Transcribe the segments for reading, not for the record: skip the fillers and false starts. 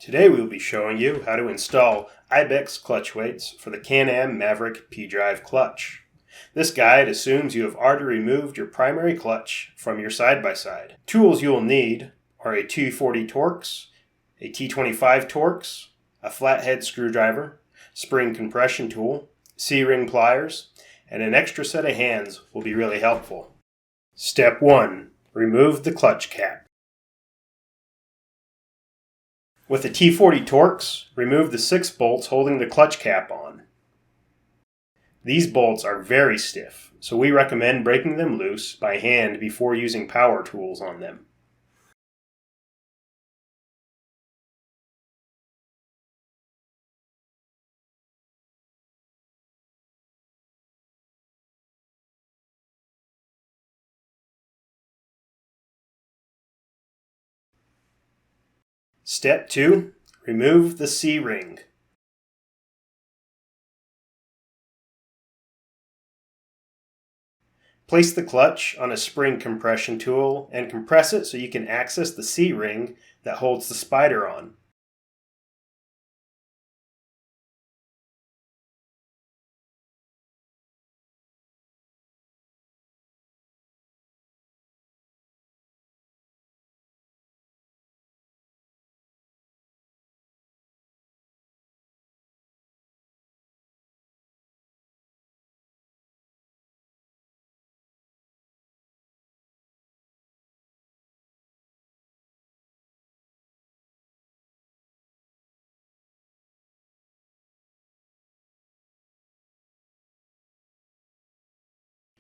Today we will be showing you how to install Ibexx clutch weights for the Canam Maverick P-Drive clutch. This guide assumes you have already removed your primary clutch from your side-by-side. Tools you will need are a T40 Torx, a T25 Torx, a flathead screwdriver, spring compression tool, C-ring pliers, and an extra set of hands will be really helpful. Step 1. Remove the clutch cap. With the T40 Torx, remove the 6 bolts holding the clutch cap on. These bolts are very stiff, so we recommend breaking them loose by hand before using power tools on them. Step 2. Remove the C-ring. Place the clutch on a spring compression tool and compress it so you can access the C-ring that holds the spider on.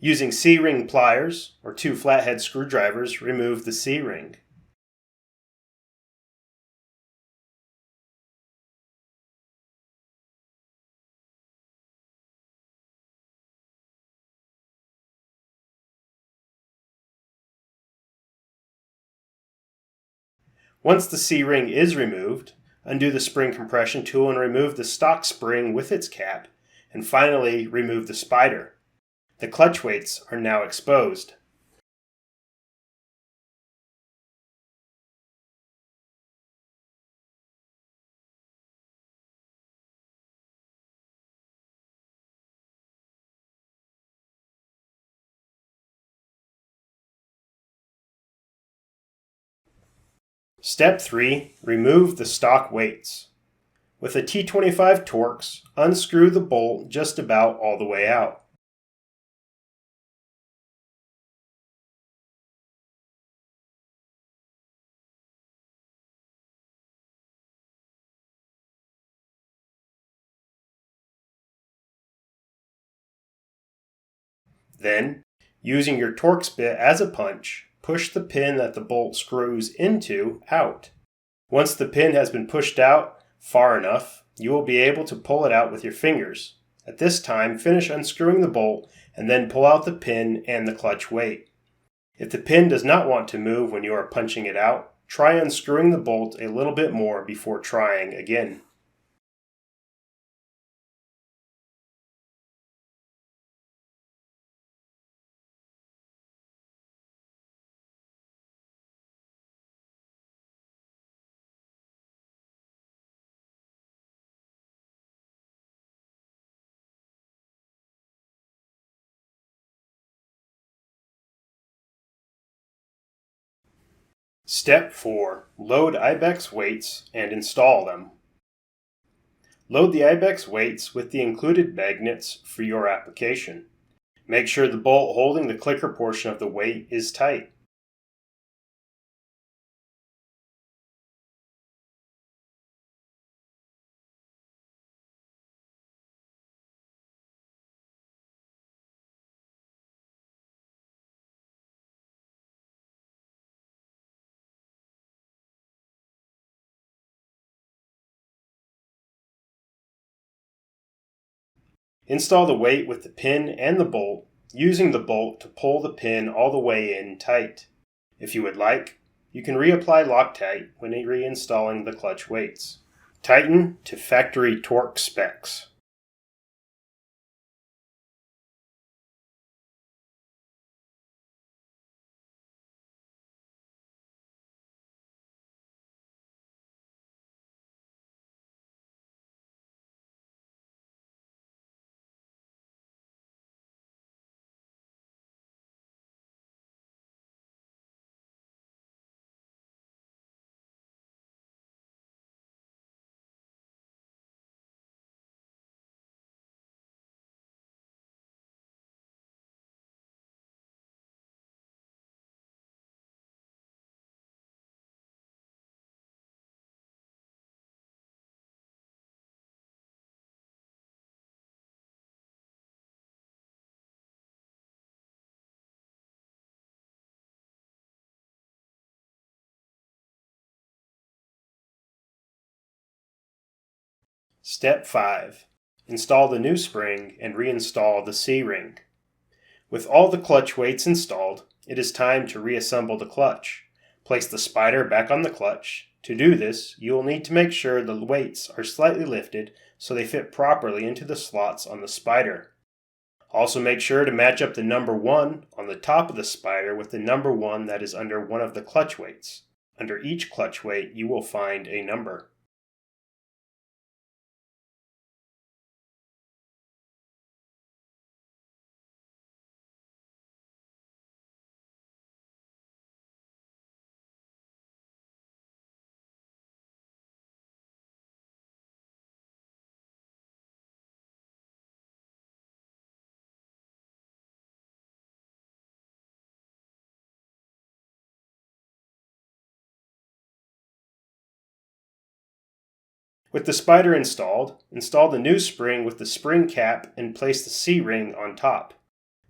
Using C-ring pliers or 2 flathead screwdrivers, remove the C-ring. Once the C-ring is removed, undo the spring compression tool and remove the stock spring with its cap, and finally remove the spider. The clutch weights are now exposed. Step 3. Remove the stock weights. With a T25 Torx, unscrew the bolt just about all the way out. Then, using your Torx bit as a punch, push the pin that the bolt screws into out. Once the pin has been pushed out far enough, you will be able to pull it out with your fingers. At this time, finish unscrewing the bolt and then pull out the pin and the clutch weight. If the pin does not want to move when you are punching it out, try unscrewing the bolt a little bit more before trying again. Step 4. Load Ibexx weights and install them. Load the Ibexx weights with the included magnets for your application. Make sure the bolt holding the clicker portion of the weight is tight. Install the weight with the pin and the bolt, using the bolt to pull the pin all the way in tight. If you would like, you can reapply Loctite when reinstalling the clutch weights. Tighten to factory torque specs. Step 5. Install the new spring and reinstall the C-ring. With all the clutch weights installed, it is time to reassemble the clutch. Place the spider back on the clutch. To do this, you will need to make sure the weights are slightly lifted so they fit properly into the slots on the spider. Also make sure to match up the number 1 on the top of the spider with the number 1 that is under one of the clutch weights. Under each clutch weight, you will find a number. With the spider installed, install the new spring with the spring cap and place the C-ring on top.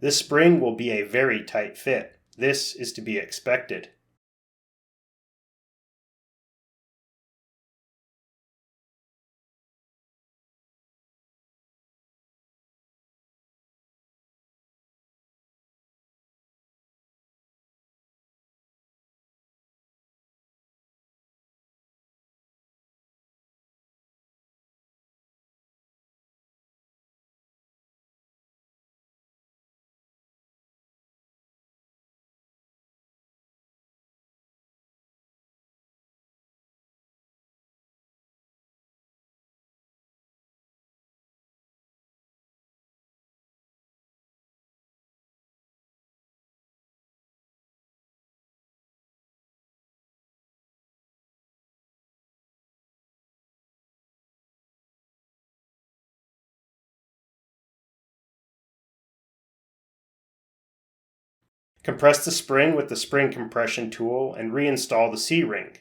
This spring will be a very tight fit. This is to be expected. Compress the spring with the spring compression tool and reinstall the C-ring.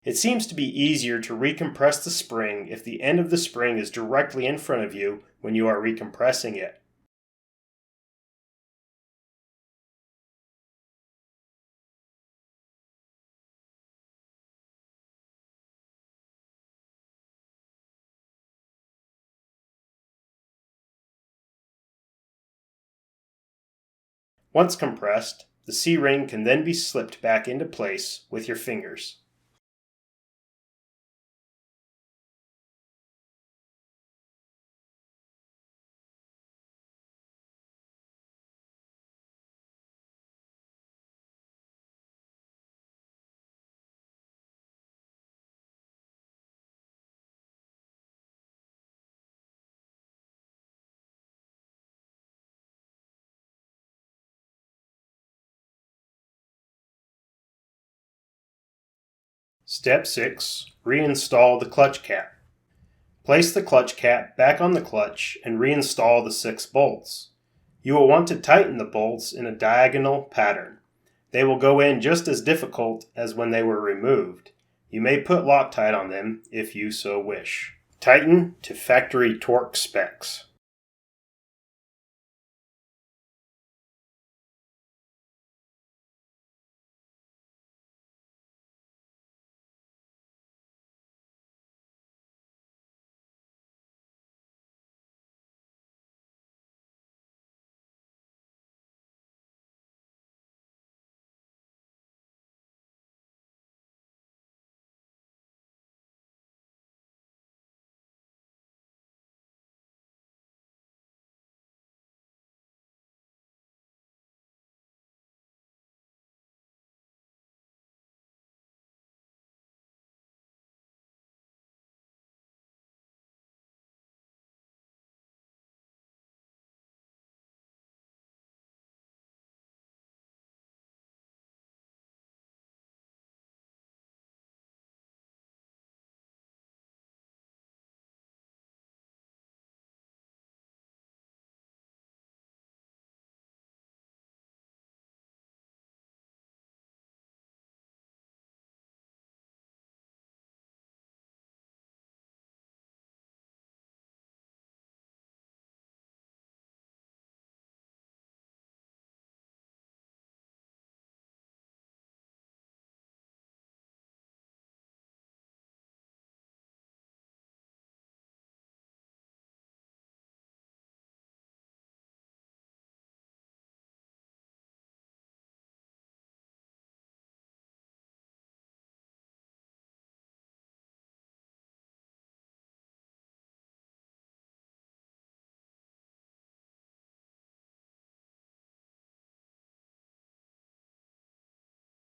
It seems to be easier to recompress the spring if the end of the spring is directly in front of you when you are recompressing it. Once compressed, the C-ring can then be slipped back into place with your fingers. Step 6. Reinstall the clutch cap. Place the clutch cap back on the clutch and reinstall the 6 bolts. You will want to tighten the bolts in a diagonal pattern. They will go in just as difficult as when they were removed. You may put Loctite on them if you so wish. Tighten to factory Torx specs.